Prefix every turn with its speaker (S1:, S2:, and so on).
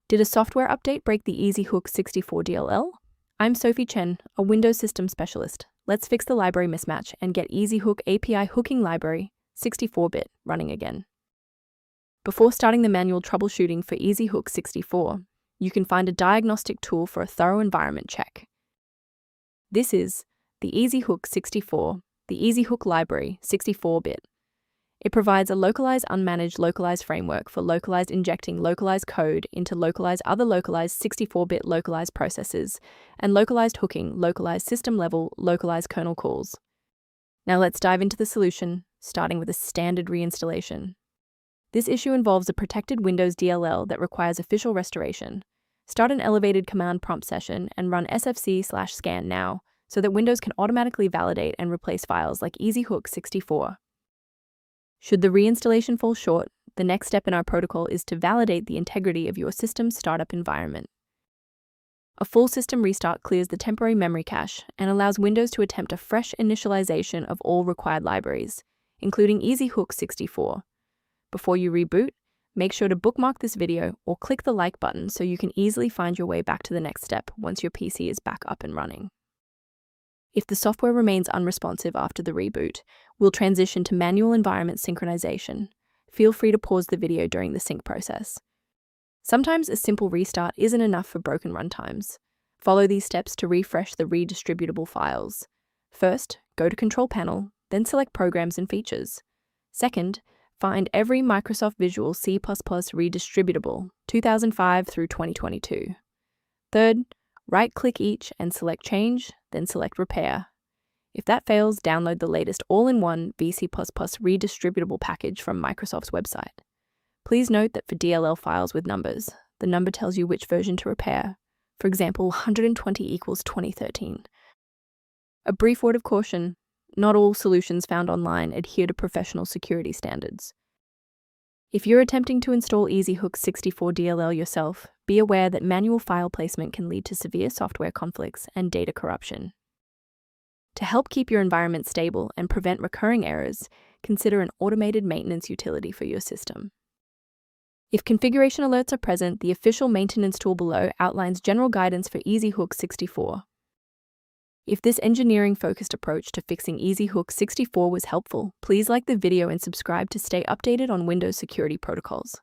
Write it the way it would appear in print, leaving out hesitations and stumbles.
S1: Did a software update break the EasyHook 64 DLL? I'm Sophie Chen, a Windows system specialist. Let's fix the library mismatch and get EasyHook API Hooking Library 64-bit running again. Before starting the manual troubleshooting for EasyHook 64, you can find a diagnostic tool for a thorough environment check. This is the EasyHook 64, the EasyHook Library 64-bit. It provides a localized unmanaged localized framework for localized injecting localized code into other localized 64-bit localized processes and localized hooking localized system-level localized kernel calls. Now let's dive into the solution, starting with a standard reinstallation. This issue involves a protected Windows DLL that requires official restoration. Start an elevated command prompt session and run sfc/scan now so that Windows can automatically validate and replace files like EasyHook 64. Should the reinstallation fall short, the next step in our protocol is to validate the integrity of your system's startup environment. A full system restart clears the temporary memory cache and allows Windows to attempt a fresh initialization of all required libraries, including EasyHook 64. Before you reboot, make sure to bookmark this video or click the like button so you can easily find your way back to the next step once your PC is back up and running. If the software remains unresponsive after the reboot, we'll transition to manual environment synchronization. Feel free to pause the video during the sync process. Sometimes a simple restart isn't enough for broken runtimes. Follow these steps to refresh the Redistributable files. First, go to Control Panel, then select Programs and Features. Second, find every Microsoft Visual C++ Redistributable 2005 through 2022. Third, right-click each and select Change, then select Repair. If that fails, download the latest all-in-one VC++ Redistributable package from Microsoft's website. Please note that for DLL files with numbers, the number tells you which version to repair. For example, 120 equals 2013. A brief word of caution: not all solutions found online adhere to professional security standards. If you're attempting to install EasyHook 64 DLL yourself, be aware that manual file placement can lead to severe software conflicts and data corruption. To help keep your environment stable and prevent recurring errors, consider an automated maintenance utility for your system. If configuration alerts are present, the official maintenance tool below outlines general guidance for EasyHook 64. If this engineering-focused approach to fixing EasyHook 64 was helpful, please like the video and subscribe to stay updated on Windows security protocols.